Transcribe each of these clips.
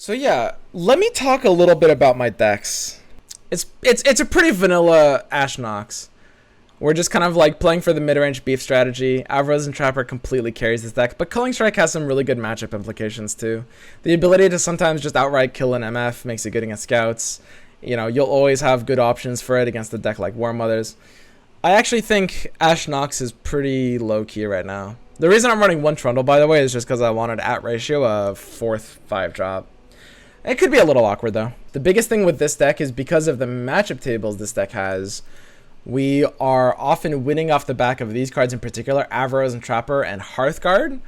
So yeah, let me talk a little bit about my decks. It's a pretty vanilla Ash Nox. We're just kind of like playing for the mid-range beef strategy. Alvarez and Trapper completely carries this deck, but Culling Strike has some really good matchup implications too. The ability to sometimes just outright kill an MF makes it good against scouts. You know, you'll always have good options for it against a deck like War Mothers. I actually think Ash Nox is pretty low-key right now. The reason I'm running one Trundle, by the way, is just because I wanted at ratio a 4th 5-drop. It could be a little awkward though. The biggest thing with this deck is because of the matchup tables this deck has, we are often winning off the back of these cards in particular, Avaros and Trapper and Hearthguard.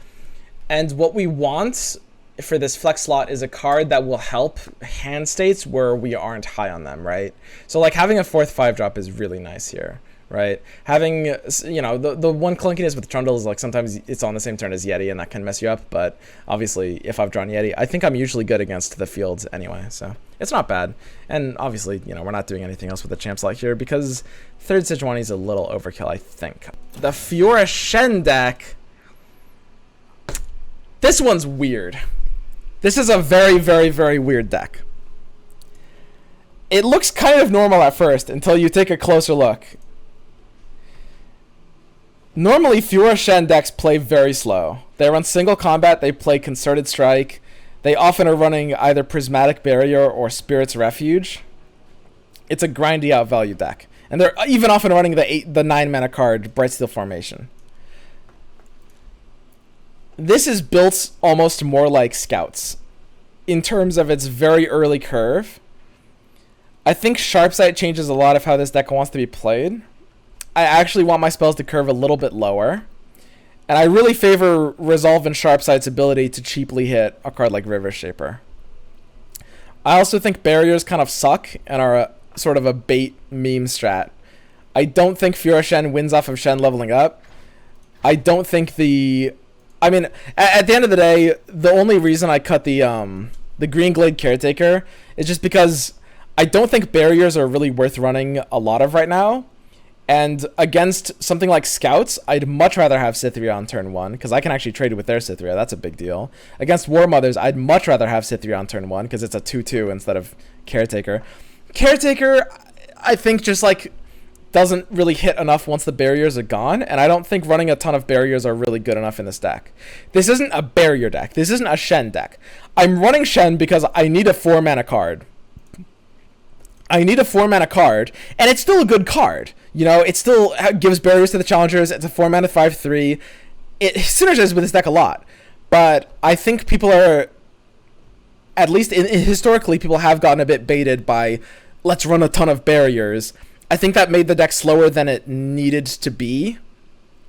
And what we want for this flex slot is a card that will help hand states where we aren't high on them, right? So like having a 4th 5-drop is really nice here, right? Having, you know, the one clunkiness with Trundle is like sometimes it's on the same turn as Yeti and that can mess you up, but obviously if I've drawn Yeti, I think I'm usually good against the fields anyway, so it's not bad. And obviously, you know, we're not doing anything else with the champ slot here because 3rd Sejuani is a little overkill, I think. The Fiora Shen deck, this one's weird. This is a very, very, very weird deck. It looks kind of normal at first until you take a closer look. Normally, Fiora Shen decks play very slow. They run single combat, they play Concerted Strike. They often are running either Prismatic Barrier or Spirit's Refuge. It's a grindy out value deck. And they're even often running the 9 mana card, Brightsteel Formation. This is built almost more like Scouts in terms of its very early curve. I think Sharpsight changes a lot of how this deck wants to be played. I actually want my spells to curve a little bit lower. And I really favor Resolve and Sharpsight's ability to cheaply hit a card like River Shaper. I also think barriers kind of suck and are sort of a bait meme strat. I don't think Fiora Shen wins off of Shen leveling up. I don't think I mean, at the end of the day, the only reason I cut the Green Glade Caretaker is just because I don't think barriers are really worth running a lot of right now. And against something like Scouts, I'd much rather have Cithria on turn 1, because I can actually trade with their Cithria. That's a big deal. Against War Mothers, I'd much rather have Cithria on turn 1, because it's a 2-2 instead of Caretaker. Caretaker, I think, just like doesn't really hit enough once the barriers are gone, and I don't think running a ton of barriers are really good enough in this deck. This isn't a barrier deck. This isn't a Shen deck. I'm running Shen because I need a 4-mana card. I need a 4-mana card, and it's still a good card. You know, it still gives barriers to the challengers. It's a 4-mana 5/3. It synergizes with this deck a lot. But I think people are, at least historically, people have gotten a bit baited by, let's run a ton of barriers. I think that made the deck slower than it needed to be.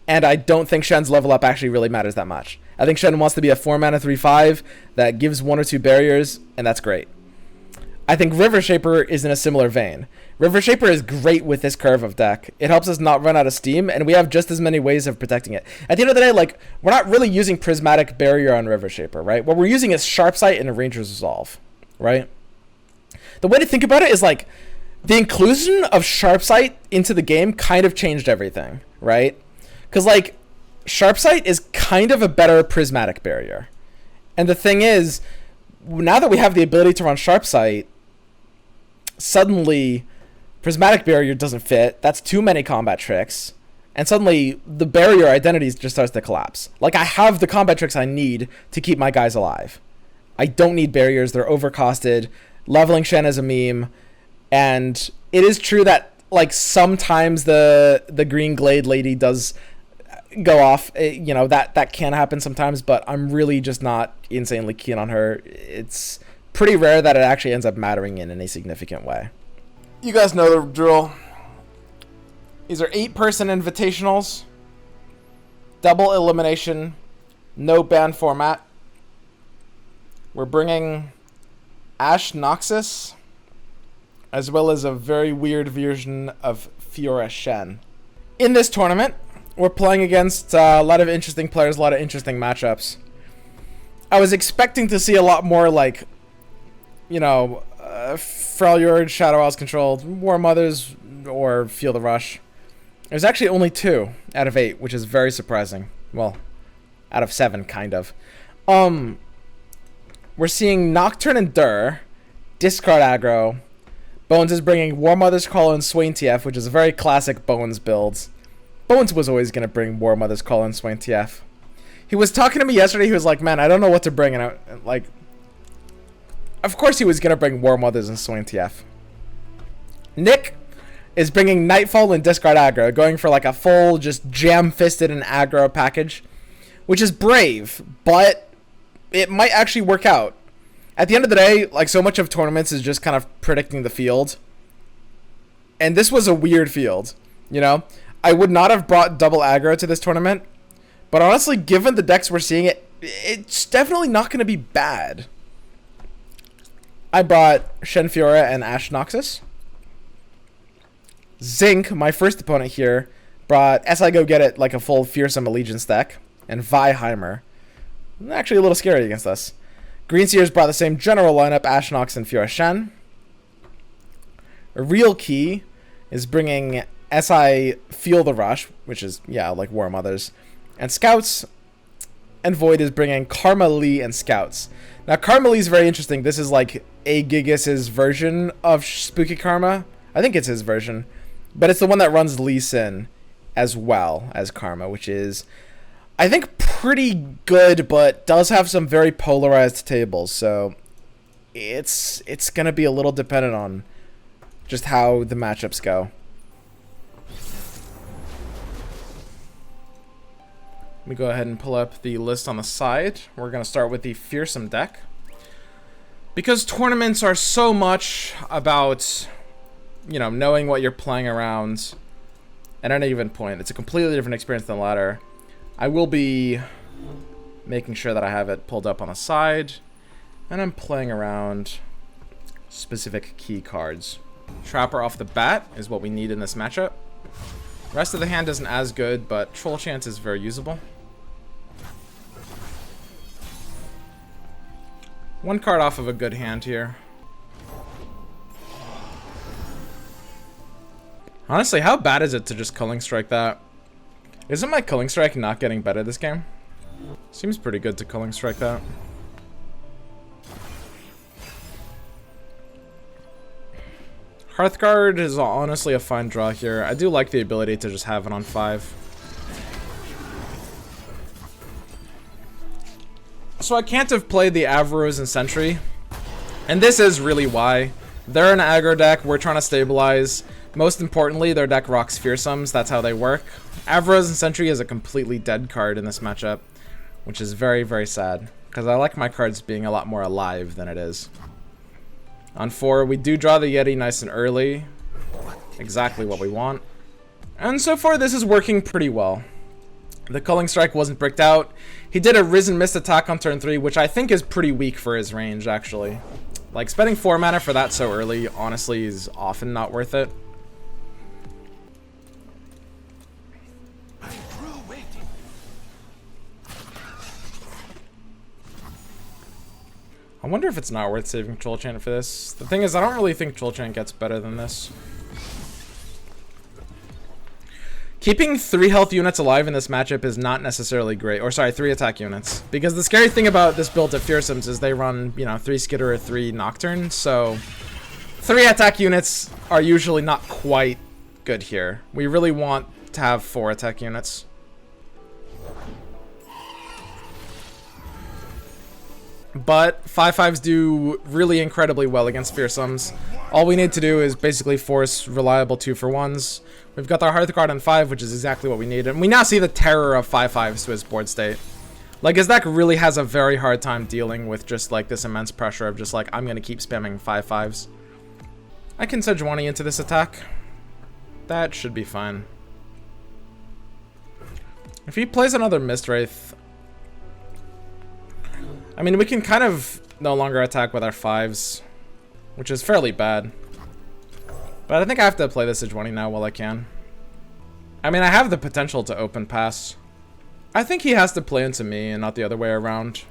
And I don't think Shen's level up actually really matters that much. I think Shen wants to be a 4-mana 3/5 that gives 1 or 2 barriers, and that's great. I think River Shaper is in a similar vein. River Shaper is great with this curve of deck. It helps us not run out of steam, and we have just as many ways of protecting it. At the end of the day, like, we're not really using Prismatic Barrier on River Shaper, right? What we're using is Sharpsight and Ranger's Resolve, right? The way to think about it is, like, the inclusion of Sharpsight into the game kind of changed everything, right? Because, like, Sharpsight is kind of a better Prismatic Barrier. And the thing is, now that we have the ability to run Sharpsight, suddenly Prismatic Barrier doesn't fit. That's too many combat tricks. And suddenly the barrier identity just starts to collapse. Like, I have the combat tricks I need to keep my guys alive. I don't need barriers. They're overcosted. Leveling Shen is a meme. And it is true that, like, sometimes the Green Glade lady does go off. You know, that can happen sometimes, but I'm really just not insanely keen on her. It's pretty rare that it actually ends up mattering in any significant way. You guys know the drill. These are 8-person invitationals. Double elimination. No ban format. We're bringing Ash Noxus, as well as a very weird version of Fiora Shen. In this tournament, we're playing against a lot of interesting players, a lot of interesting matchups. I was expecting to see a lot more, like, you know, Freljord, Shadow Isles Controlled, War Mothers, or Feel the Rush. There's actually only 2 out of 8, which is very surprising. Well, out of 7, kind of. we're seeing Nocturne and Dur, discard aggro. Bones is bringing War Mother's Call and Swain TF, which is a very classic Bones build. Bones was always going to bring War Mother's Call and Swain TF. He was talking to me yesterday, he was like, man, I don't know what to bring, and I, like, of course he was going to bring War Mothers and Swain TF. Nick is bringing Nightfall and discard aggro, going for like a full just jam-fisted and aggro package, which is brave, but it might actually work out. At the end of the day, like, so much of tournaments is just kind of predicting the field, and this was a weird field, you know? I would not have brought double aggro to this tournament, but honestly, given the decks we're seeing, it's definitely not going to be bad. I brought Shenfiora and Ash Noxus. Zinc, my first opponent here, brought SI Go Get It like a full Fearsome Allegiance deck, and Vi heimer. Actually a little scary against us. Greenseers brought the same general lineup, Ash Nox and Fiora Shen. A Real Key is bringing SI Feel the Rush, which is, yeah, like War Mothers, and Scouts. And Void is bringing Karma Lee and Scouts. Now, Karma Lee is very interesting. This is like Aegigis's version of Spooky Karma. I think it's his version. But it's the one that runs Lee Sin as well as Karma, which is, I think, pretty good, but does have some very polarized tables. So it's going to be a little dependent on just how the matchups go. Let me go ahead and pull up the list on the side. We're going to start with the Fearsome deck. Because tournaments are so much about, you know, knowing what you're playing around at any given point. It's a completely different experience than ladder. I will be making sure that I have it pulled up on the side, and I'm playing around specific key cards. Trapper off the bat is what we need in this matchup. Rest of the hand isn't as good, but Troll Chance is very usable. One card off of a good hand here. Honestly, how bad is it to just Culling Strike that? Isn't my Culling Strike not getting better this game? Seems pretty good to Culling Strike that. Hearthguard is honestly a fine draw here. I do like the ability to just have it on 5. So I can't have played the Avaroos and Sentry. And this is really why. They're an aggro deck. We're trying to stabilize. Most importantly, their deck rocks Fearsomes. That's how they work. Avaroos and Sentry is a completely dead card in this matchup, which is very, very sad, because I like my cards being a lot more alive than it is. On 4, we do draw the Yeti nice and early. Exactly what we want. And so far, this is working pretty well. The Culling Strike wasn't bricked out. He did a Risen Mist attack on turn 3, which I think is pretty weak for his range, actually. Like, spending 4 mana for that so early, honestly, is often not worth it. I wonder if it's not worth saving Troll Chant for this. The thing is, I don't really think Troll Chant gets better than this. Keeping 3 health units alive in this matchup is not necessarily great. Or sorry, 3 attack units. Because the scary thing about this build of Fearsomes is they run, you know, 3 Skitter or 3 Nocturne. So 3 attack units are usually not quite good here. We really want to have 4 attack units. But 5/5s do really incredibly well against Fearsomes. All we need to do is basically force reliable 2-for-1s. We've got our Hearthguard on 5, which is exactly what we need. And we now see the terror of 5/5s to his board state. Like, his deck really has a very hard time dealing with just, like, this immense pressure of just, like, I'm going to keep spamming 5/5s. I can Sejuani into this attack. That should be fine. If he plays another Mistwraith, I mean, we can kind of no longer attack with our 5s, which is fairly bad. But I think I have to play this Sejuani now while I can. I mean, I have the potential to open pass. I think he has to play into me and not the other way around.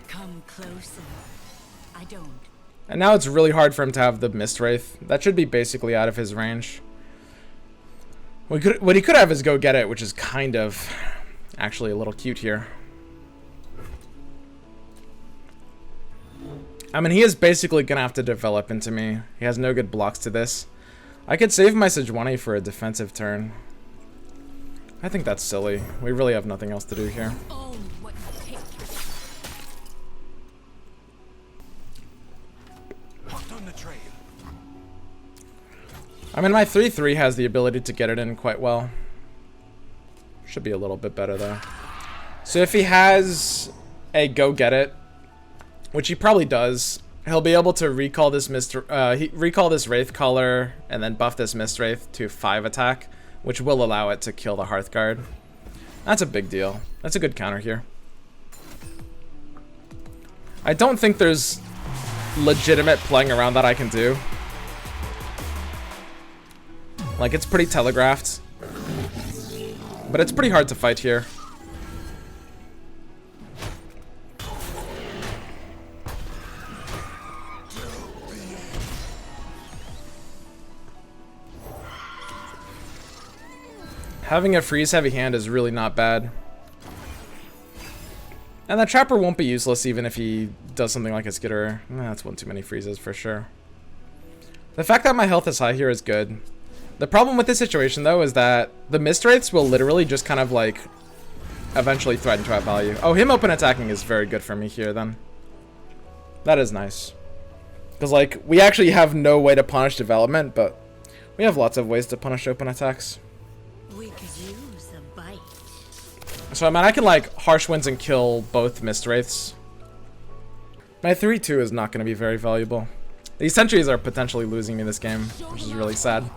Come closer. I don't. And now it's really hard for him to have the Mistwraith. That should be basically out of his range. What he could have is Go Get It, which is kind of actually a little cute here. I mean, he is basically gonna have to develop into me. He has no good blocks to this. I could save my Sejuani for a defensive turn. I think that's silly. We really have nothing else to do here. I mean, my 3/3 has the ability to get it in quite well. Should be a little bit better, though. So if he has a go get it, which he probably does, he'll be able to recall this recall this Wraithcaller and then buff this Mistwraith to 5 attack, which will allow it to kill the Hearthguard. That's a big deal. That's a good counter here. I don't think there's legitimate playing around that I can do. Like, it's pretty telegraphed. But it's pretty hard to fight here. Having a freeze heavy hand is really not bad. And the Trapper won't be useless even if he does something like a Skitterer. That's one too many freezes for sure. The fact that my health is high here is good. The problem with this situation, though, is that the Mistwraiths will literally just kind of, like, eventually threaten to outvalue. Oh, him open attacking is very good for me here, then. That is nice. Because, like, we actually have no way to punish development, but we have lots of ways to punish open attacks. We could use a bite. So, I mean, I can, like, Harsh Winds and kill both Mistwraiths. My 3/2 is not going to be very valuable. These sentries are potentially losing me this game, which is really sad.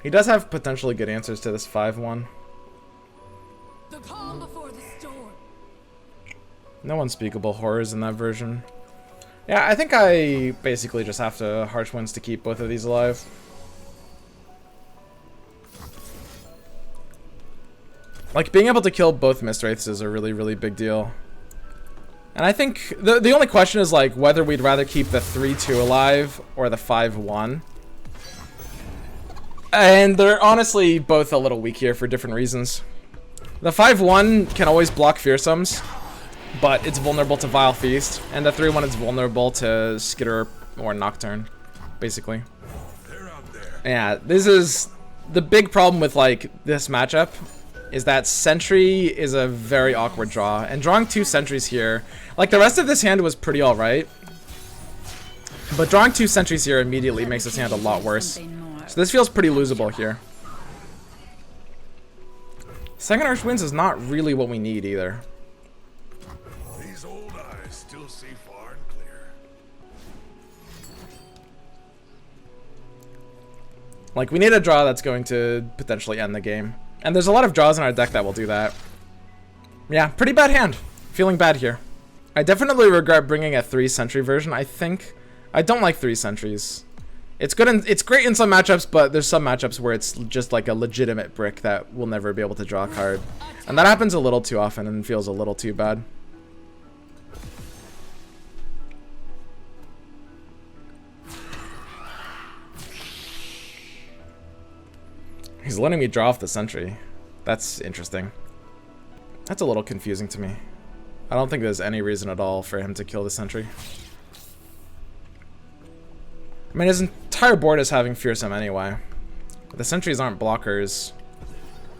He does have potentially good answers to this 5/1. The calm before the storm. No unspeakable horrors in that version. Yeah, I think I basically just have to Harsh Winds to keep both of these alive. Like, being able to kill both Mistwraiths is a really, really big deal. And I think the only question is, like, whether we'd rather keep the 3/2 alive or the 5/1. And they're honestly both a little weak here for different reasons. The 5/1 can always block fearsomes, but it's vulnerable to Vile Feast. And the 3/1 is vulnerable to Skitter or Nocturne, basically. Yeah, this is the big problem with, like, this matchup, is that Sentry is a very awkward draw. And drawing 2 Sentries here, like, the rest of this hand was pretty alright. But drawing 2 Sentries here immediately makes this hand a lot worse. So this feels pretty losable here. Second Harsh Winds is not really what we need either. These old eyes still see far and clear. Like, we need a draw that's going to potentially end the game. And there's a lot of draws in our deck that will do that. Yeah, pretty bad hand. Feeling bad here. I definitely regret bringing a 3 Sentry version, I think. I don't like 3 Sentries. It's good and it's great in some matchups, but there's some matchups where it's just like a legitimate brick that will never be able to draw a card. And that happens a little too often and feels a little too bad. He's letting me draw off the Sentry. That's interesting. That's a little confusing to me. I don't think there's any reason at all for him to kill the Sentry. I mean, his entire board is having fearsome anyway. The sentries aren't blockers.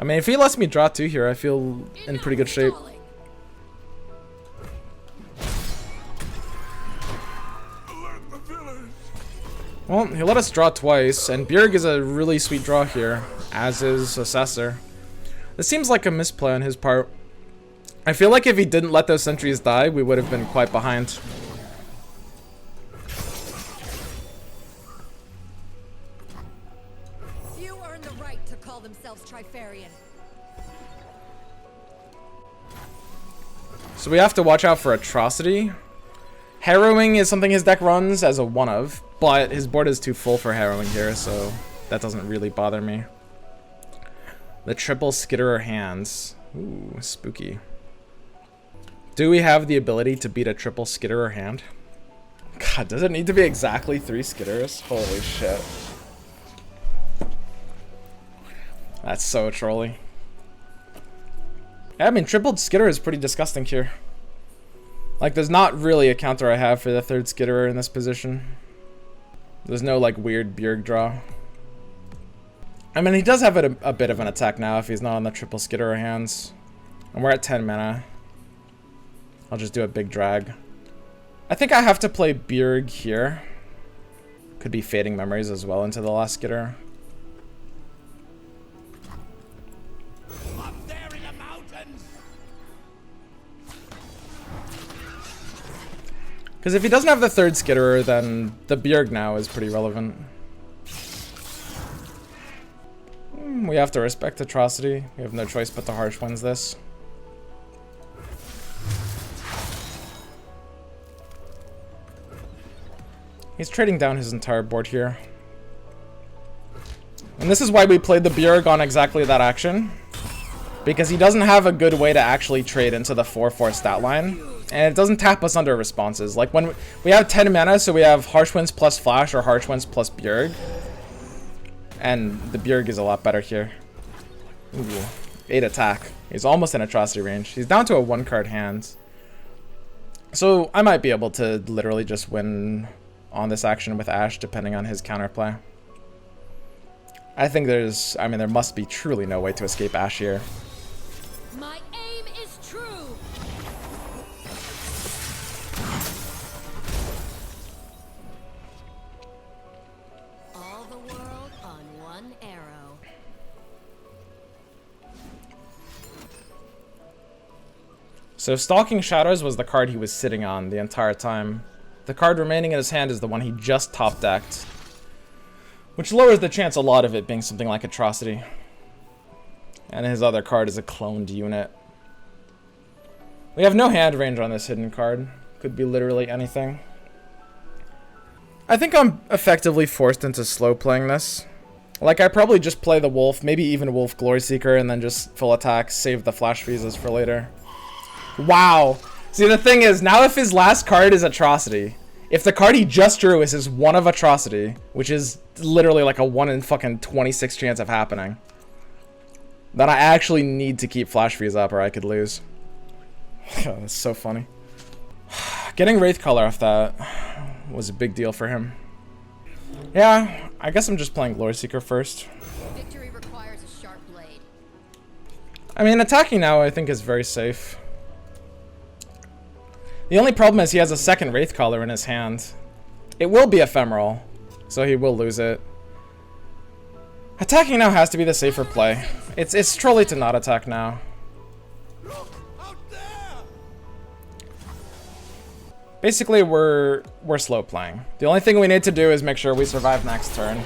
I mean, if he lets me draw 2 here, I feel in pretty good shape. Well, he let us draw twice, and Bjerg is a really sweet draw here, as is Assessor. This seems like a misplay on his part. I feel like if he didn't let those sentries die, we would have been quite behind. So we have to watch out for Atrocity. Harrowing is something his deck runs as a one of, but his board is too full for Harrowing here, so that doesn't really bother me. The triple Skitterer hands. Ooh, spooky. Do we have the ability to beat a triple Skitterer hand? God, does it need to be exactly 3 Skitterers? Holy shit. That's so trolly. Yeah, I mean, tripled Skitterer is pretty disgusting here. Like, there's not really a counter I have for the third Skitterer in this position. There's no, like, weird Bjerg draw. I mean, he does have a bit of an attack now if he's not on the triple Skitterer hands. And we're at 10 mana. I'll just do a big drag. I think I have to play Bjerg here. Could be Fading Memories as well into the last Skitterer. Up there in the mountains. Because if he doesn't have the third Skitterer, then the Bjerg now is pretty relevant. We have to respect Atrocity. We have no choice but to Harsh Winds this. He's trading down his entire board here. And this is why we played the Bjerg on exactly that action. Because he doesn't have a good way to actually trade into the 4/4 stat line. And it doesn't tap us under responses. Like when we have 10 mana, so we have Harsh Winds plus Flash or Harsh Winds plus Bjerg. And the Bjerg is a lot better here. Ooh, 8 attack. He's almost in Atrocity range. He's down to a 1-card hand. So I might be able to literally just win on this action with Ash, depending on his counterplay. I think there must be truly no way to escape Ash here. My aim is true. All the world on one arrow. So Stalking Shadows was the card he was sitting on the entire time. The card remaining in his hand is the one he just top decked, which lowers the chance a lot of it being something like Atrocity. And his other card is a cloned unit. We have no hand range on this hidden card. Could be literally anything. I think I'm effectively forced into slow playing this. Like, I probably just play the Wolf, maybe even Wolf Glory Seeker, and then just full attack, save the flash freezes for later. Wow. See, the thing is, now if his last card is Atrocity, if the card he just drew is his 1 of Atrocity, which is literally like a 1 in fucking 26 chance of happening, then I actually need to keep Flash Freeze up or I could lose. That's so funny. Getting Wraith Color off that was a big deal for him. Yeah, I guess I'm just playing Glory Seeker first. Victory requires a sharp blade. I mean, attacking now I think is very safe. The only problem is he has a second Wraith Collar in his hand. It will be ephemeral, so he will lose it. Attacking now has to be the safer play. It's trolly to not attack now. Look out there. Basically, we're slow playing. The only thing we need to do is make sure we survive next turn.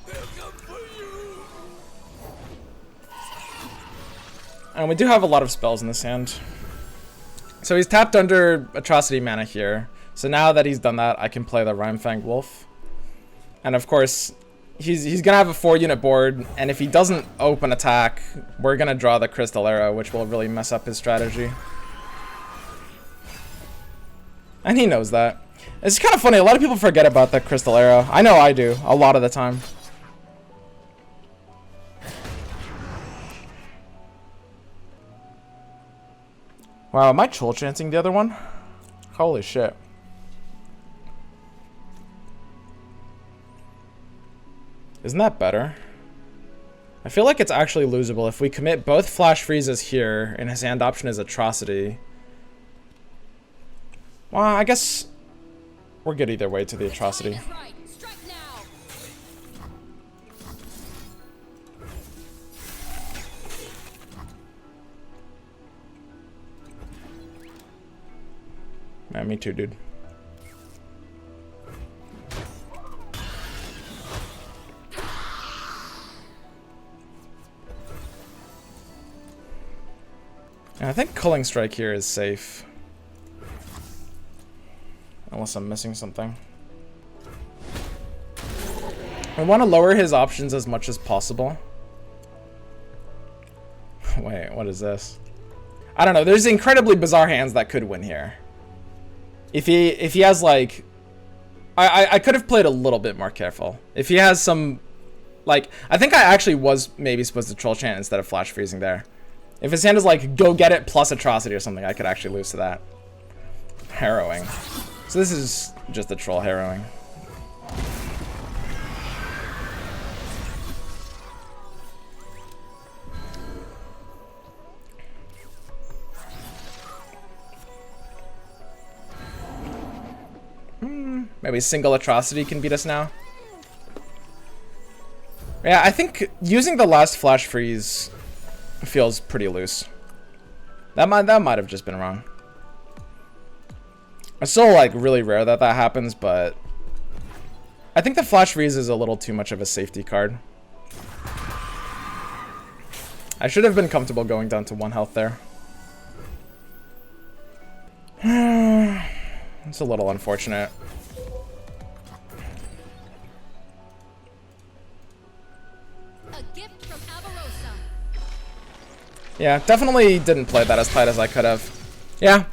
They'll come for you. And we do have a lot of spells in this hand. So he's tapped under Atrocity mana here. So now that he's done that, I can play the Rhymefang Wolf. And of course, he's gonna have a 4-unit board, and if he doesn't open attack, we're gonna draw the Crystal Arrow, which will really mess up his strategy. And he knows that. It's kind of funny, a lot of people forget about the Crystal Arrow. I know I do, a lot of the time. Wow, am I troll chancing the other one? Holy shit. Isn't that better? I feel like it's actually losable. If we commit both flash freezes here and his hand option is Atrocity. Well, I guess we're good either way to the Atrocity. Right. Strike now. Man, me too, dude. And I think Culling Strike here is safe. Unless I'm missing something. I want to lower his options as much as possible. Wait, what is this? I don't know. There's incredibly bizarre hands that could win here. If he has like, I could have played a little bit more careful. If he has some Like, I think I actually was maybe supposed to troll chant instead of flash freezing there. If his hand is like, go get it plus atrocity or something, I could actually lose to that. Harrowing. So this is just a troll harrowing. Maybe single atrocity can beat us now. Yeah, I think using the last flash freeze feels pretty loose. That might have just been wrong. It's still like really rare that that happens, but I think the flash freeze is a little too much of a safety card. I should have been comfortable going down to 1 health there. It's a little unfortunate. Yeah, definitely didn't play that as tight as I could have. Yeah,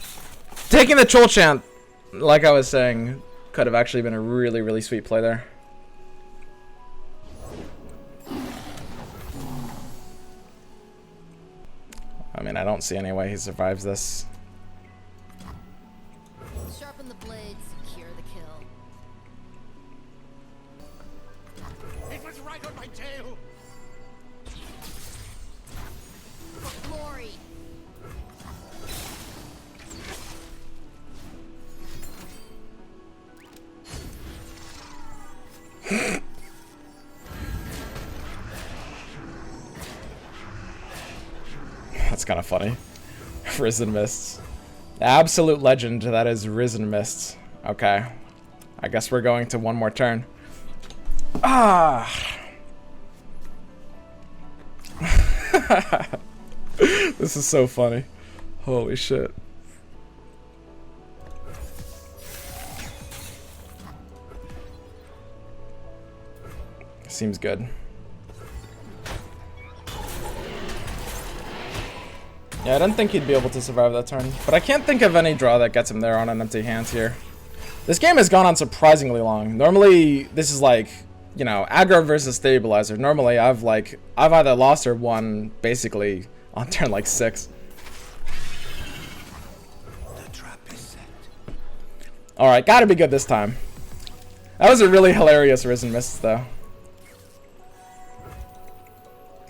taking the troll chant, like I was saying, could have actually been a really, really sweet play there. I mean, I don't see any way he survives this. Sharpen the blades, secure the kill. It was right on my tail. For glory. That's kind of funny. Risen Mists. Absolute legend, that is Risen Mists. Okay. I guess we're going to 1 more turn. Ah! This is so funny. Holy shit. Seems good. Yeah, I didn't think he'd be able to survive that turn, but I can't think of any draw that gets him there on an empty hand here. This game has gone on surprisingly long. Normally, this is like, you know, aggro versus stabilizer. Normally, I've either lost or won basically on turn like 6. The trap is set. All right, gotta be good this time. That was a really hilarious Risen Mists, though.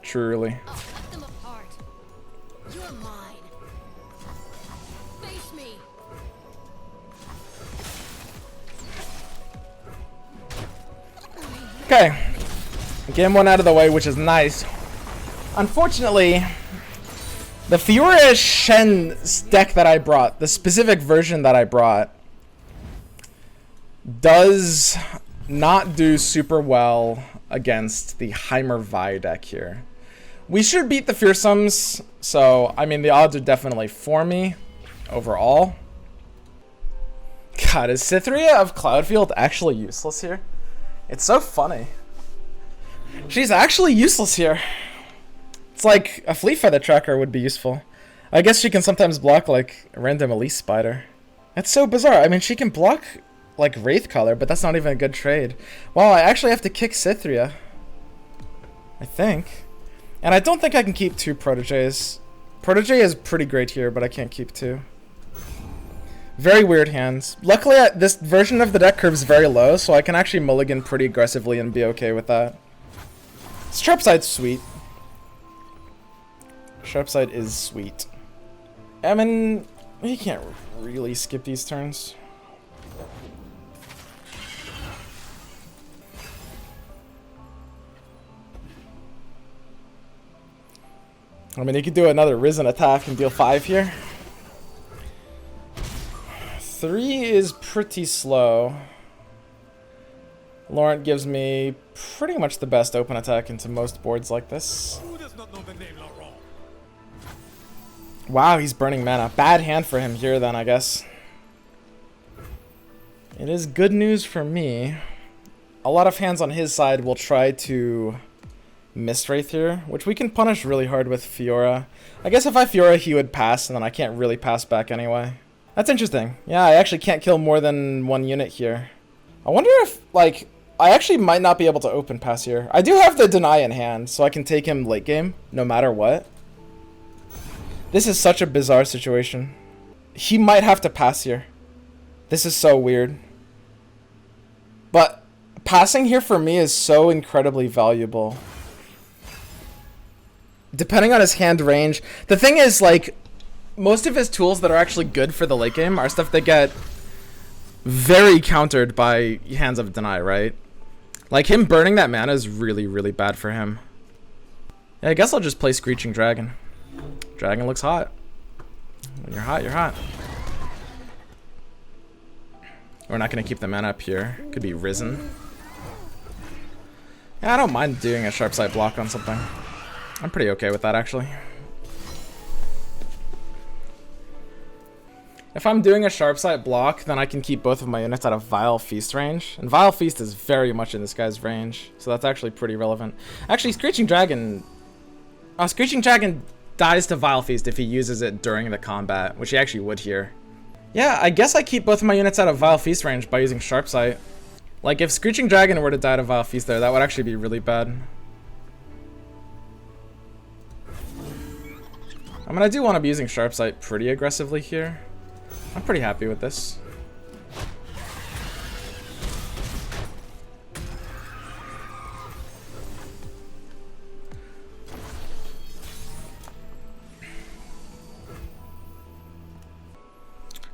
Truly. I'll cut them apart. You're mine. Face me. Okay. Game 1 out of the way, which is nice. Unfortunately, the Fiora Shen deck that I brought, the specific version that I brought, does not do super well against the heimer Vi deck here. We should beat the fearsomes, so I mean the odds are definitely for me overall. God, is Cytherea of Cloudfield actually useless here? It's so funny. She's actually useless here. It's like a Fleet Feather Tracker would be useful. I guess she can sometimes block like a random Elise Spider. That's so bizarre. I mean, she can block like Wraith Color, but that's not even a good trade. Well, I actually have to kick Cytherea, I think. And I don't think I can keep 2 Proteges. Protege is pretty great here, but I can't keep 2. Very weird hands. Luckily, this version of the deck curves very low, so I can actually mulligan pretty aggressively and be okay with that. Sharpside's sweet. Sharpside is sweet. I mean, he can't really skip these turns. I mean, he could do another Risen attack and deal 5 here. 3 is pretty slow. Laurent gives me pretty much the best open attack into most boards like this. Who does not know the name Laurent? Wow, he's burning mana. Bad hand for him here then, I guess. It is good news for me. A lot of hands on his side will try to Mist Wraith here, which we can punish really hard with Fiora. I guess if I Fiora, he would pass, and then I can't really pass back anyway. That's interesting. Yeah, I actually can't kill more than 1 unit here. I wonder if, like, I actually might not be able to open pass here. I do have the deny in hand, so I can take him late game, no matter what. This is such a bizarre situation. He might have to pass here. This is so weird. But passing here for me is so incredibly valuable. Depending on his hand range. The thing is, like, most of his tools that are actually good for the late game are stuff that get very countered by hands of deny, right? Like, him burning that mana is really, really bad for him. Yeah, I guess I'll just play Screeching Dragon. Dragon looks hot. When you're hot, you're hot. We're not going to keep the mana up here. Could be Risen. Yeah, I don't mind doing a sharp side block on something. I'm pretty okay with that, actually. If I'm doing a sharp side block, then I can keep both of my units out of Vile Feast range. And Vile Feast is very much in this guy's range, so that's actually pretty relevant. Actually, Screeching Dragon dies to Vile Feast if he uses it during the combat, which he actually would here. Yeah, I guess I keep both of my units out of Vile Feast range by using Sharp Sight. Like, if Screeching Dragon were to die to Vile Feast there, that would actually be really bad. I mean, I do want to be using Sharp Sight pretty aggressively here. I'm pretty happy with this.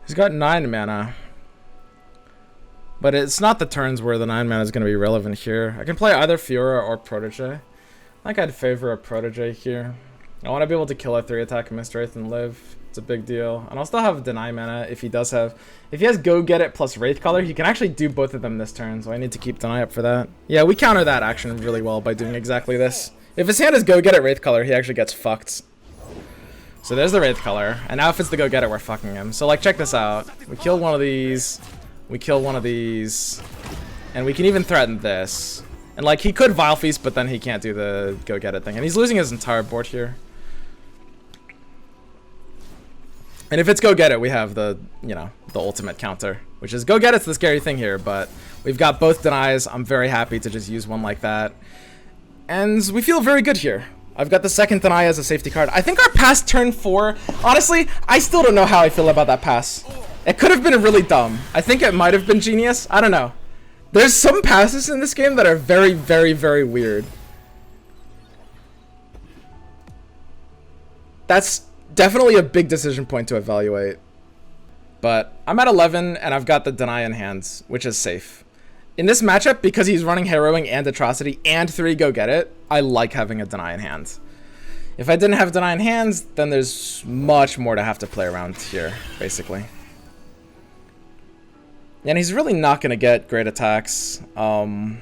He's got 9 mana. But it's not the turns where the 9 mana is going to be relevant here. I can play either Fiora or Protege. I think I'd favor a Protege here. I want to be able to kill a 3 attack Mist Wraith and live. It's a big deal. And I'll still have deny mana if he does have... If he has Go Get It plus Wraithcaller, he can actually do both of them this turn, so I need to keep deny up for that. Yeah, we counter that action really well by doing exactly this. If his hand is Go Get It Wraithcaller, he actually gets fucked. So there's the Wraithcaller, and now if it's the Go Get It, we're fucking him. So, like, check this out. We kill one of these, we kill one of these, and we can even threaten this. And, like, he could Vile Feast, but then he can't do the Go Get It thing. And he's losing his entire board here. And if it's Go Get It, we have the, you know, the ultimate counter, which is Go Get It's the scary thing here, but we've got both denies. I'm very happy to just use one like that. And we feel very good here. I've got the second deny as a safety card. I think our pass turn 4, honestly, I still don't know how I feel about that pass. It could have been really dumb. I think it might have been genius. I don't know. There's some passes in this game that are very, very, very weird. That's definitely a big decision point to evaluate. But I'm at 11 and I've got the deny in hands, which is safe. In this matchup, because he's running Harrowing and Atrocity and 3 Go Get It, I like having a deny in hand. If I didn't have deny in hands, then there's much more to have to play around here, basically. And he's really not going to get great attacks. I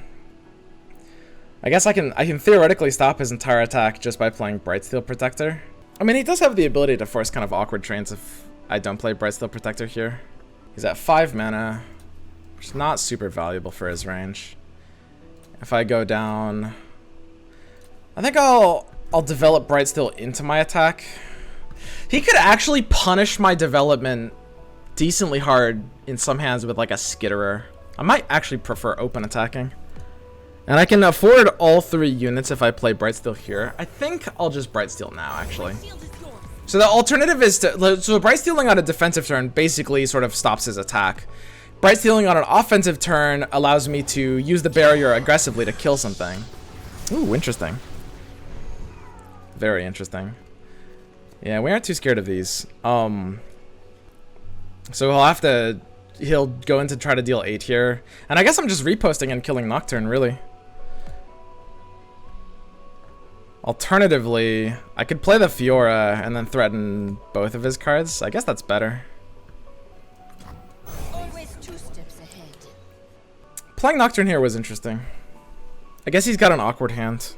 guess I can theoretically stop his entire attack just by playing Brightsteel Protector. I mean, he does have the ability to force kind of awkward trains if I don't play Brightsteel Protector here. He's at 5 mana, which is not super valuable for his range. If I go down, I think I'll develop Brightsteel into my attack. He could actually punish my development decently hard in some hands with like a Skitterer. I might actually prefer open attacking. And I can afford all 3 units if I play Brightsteel here. I think I'll just Brightsteel now, actually. So the alternative is to... So Brightstealing on a defensive turn basically sort of stops his attack. Brightstealing on an offensive turn allows me to use the barrier aggressively to kill something. Ooh, interesting. Very interesting. Yeah, we aren't too scared of these. So he'll go in to try to deal 8 here. And I guess I'm just reposting and killing Nocturne, really. Alternatively, I could play the Fiora and then threaten both of his cards. I guess that's better. Always 2 steps ahead. Playing Nocturne here was interesting. I guess he's got an awkward hand.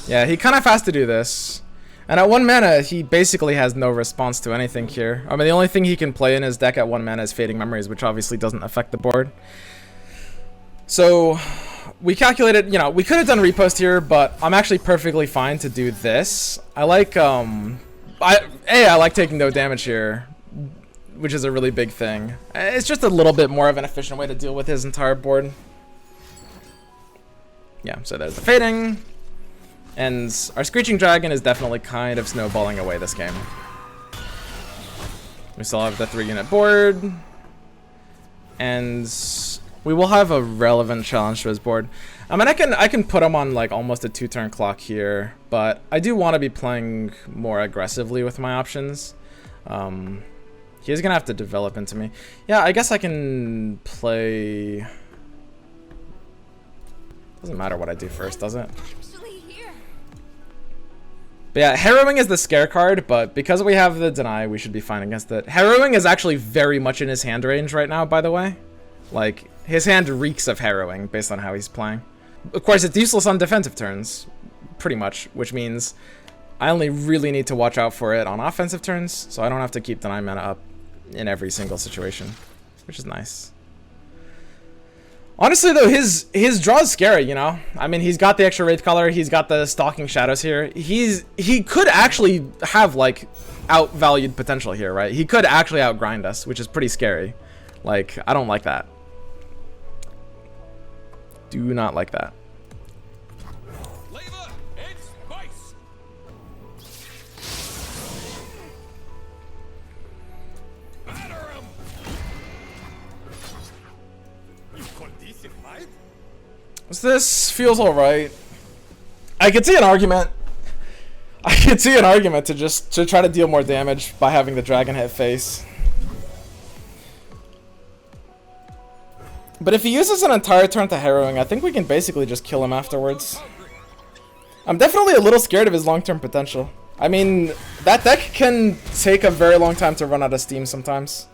Yeah, he kind of has to do this. And at 1 mana, he basically has no response to anything here. I mean, the only thing he can play in his deck at 1 mana is Fading Memories, which obviously doesn't affect the board. So, we calculated, you know, we could have done repost here, but I'm actually perfectly fine to do this. I like I like taking no damage here, which is a really big thing. It's just a little bit more of an efficient way to deal with his entire board. Yeah, so there's the fading. And our Screeching Dragon is definitely kind of snowballing away this game. We still have the 3-unit board. And we will have a relevant challenge to his board. I mean, I can put him on like almost a 2-turn clock here, but I do want to be playing more aggressively with my options. He's gonna have to develop into me. Yeah, I guess I can play. Doesn't matter what I do first, does it? But yeah, Harrowing is the scare card, but because we have the deny, we should be fine against it. Harrowing is actually very much in his hand range right now, by the way. Like, his hand reeks of Harrowing based on how he's playing. Of course, it's useless on defensive turns, pretty much, which means I only really need to watch out for it on offensive turns, so I don't have to keep deny mana up in every single situation, which is nice. Honestly, though, his draw is scary, you know? I mean, he's got the extra Wraith Collar, he's got the Stalking Shadows here. He could actually have, like, outvalued potential here, right? He could actually outgrind us, which is pretty scary. Like, I don't like that. Do not like that. This feels alright. I could see an argument. to try to deal more damage by having the dragon hit face. But if he uses an entire turn to Harrowing, I think we can basically just kill him afterwards. I'm definitely a little scared of his long-term potential. I mean, that deck can take a very long time to run out of steam sometimes.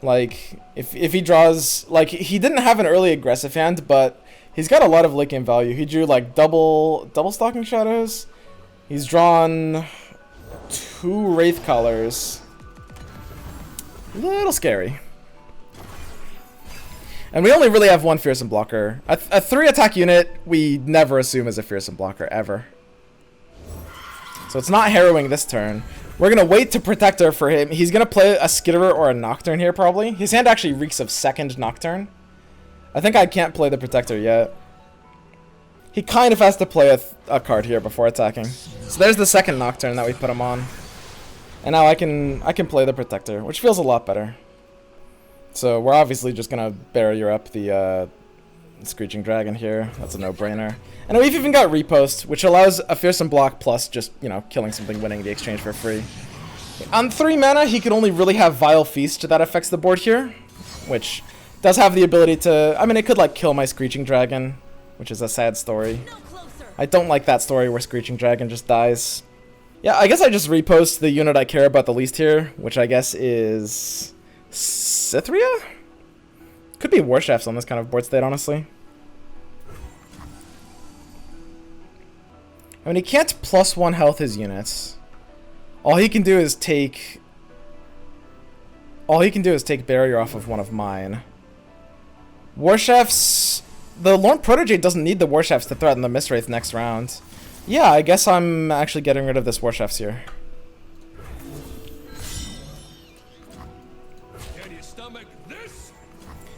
Like, if he draws... Like, he didn't have an early aggressive hand, but he's got a lot of late game value. He drew, like, double Stalking Shadows. He's drawn 2 Wraith Collars. A little scary. And we only really have 1 fearsome blocker. A 3-attack unit, we never assume is a fearsome blocker, ever. So it's not Harrowing this turn. We're going to wait to Protector for him. He's going to play a Skitterer or a Nocturne here, probably. His hand actually reeks of second Nocturne. I think I can't play the Protector yet. He kind of has to play a card here before attacking. So there's the second Nocturne that we put him on. And now I can play the Protector, which feels a lot better. So we're obviously just going to barrier up the Screeching Dragon here. That's a no-brainer. And we've even got Repost, which allows a fearsome block plus just, you know, killing something, winning the exchange for free. On 3 mana, he can only really have Vile Feast that affects the board here, which does have the ability to... I mean, it could, like, kill my Screeching Dragon, which is a sad story. I don't like that story where Screeching Dragon just dies. Yeah, I guess I just repost the unit I care about the least here, which I guess is... Cythria? Could be War Chefs on this kind of board state, honestly. I mean, he can't +1 health his units. All he can do is take... barrier off of one of mine. War Chefs... The Lorn Protege doesn't need the War Chefs to threaten the Mistwraith next round. Yeah, I guess I'm actually getting rid of this War Chefs here.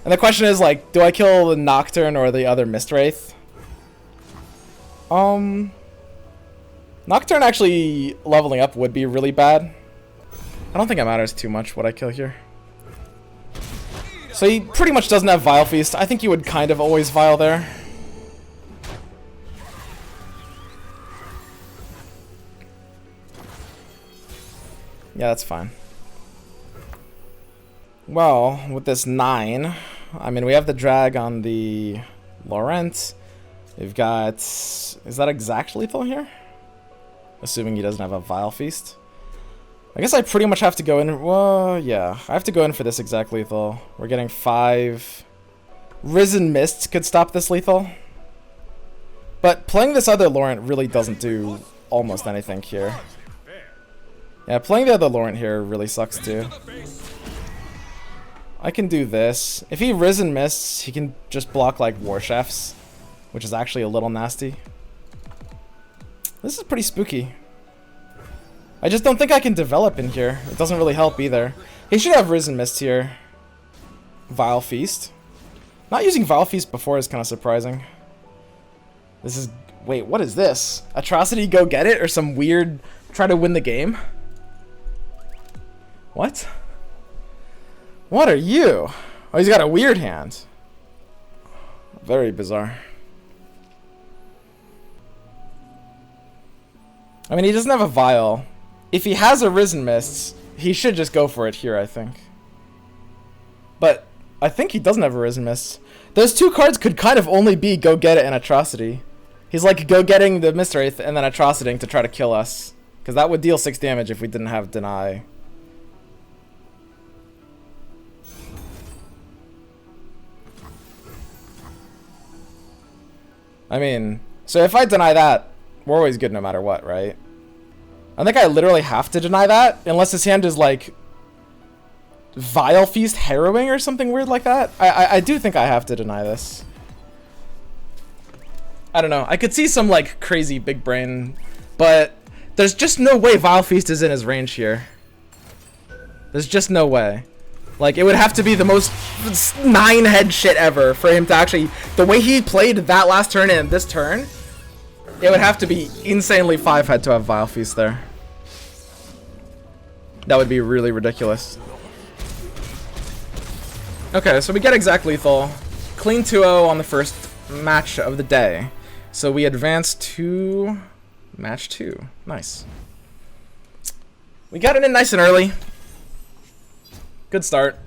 And the question is, like, do I kill the Nocturne or the other Mistwraith? Nocturne actually leveling up would be really bad. I don't think it matters too much what I kill here. So he pretty much doesn't have Vile Feast. I think you would kind of always Vile there. Yeah, that's fine. Well, with this 9, I mean, we have the drag on the Laurent. We've got... Is that exact lethal here? Assuming he doesn't have a Vile Feast. I guess I pretty much have to go in... Well, yeah. I have to go in for this exact lethal. We're getting 5... Risen Mists could stop this lethal. But playing this other Laurent really doesn't do almost anything here. Yeah, playing the other Laurent here really sucks too. I can do this. If he Risen Mists, he can just block like War Chefs, which is actually a little nasty. This is pretty spooky. I just don't think I can develop in here. It doesn't really help either. He should have Risen Mist here. Vile Feast. Not using Vile Feast before is kind of surprising. This is... Wait, what is this? Atrocity, go get it? Or some weird... Try to win the game? What? What are you? Oh, he's got a weird hand. Very bizarre. I mean, he doesn't have a Vial. If he has a Risen Mist, he should just go for it here, I think. But I think he doesn't have a Risen Mist. Those two cards could kind of only be Go Get It and Atrocity. He's like Go Getting the Mist Wraith and then Atrociting to try to kill us. Because that would deal 6 damage if we didn't have Deny. I mean, so if I deny that, we're always good no matter what, right? I think I literally have to deny that, unless his hand is like Vile Feast Harrowing or something weird like that. I do think I have to deny this. I don't know. I could see some like crazy big brain, but there's just no way Vile Feast is in his range here. There's just no way. Like, it would have to be the most 9-head shit ever for him to actually... The way he played that last turn and this turn, it would have to be insanely 5-head to have Vile Feast there. That would be really ridiculous. Okay, so we get exact lethal. Clean 2-0 on the first match of the day. So we advance to match 2. Nice. We got it in nice and early. Good start.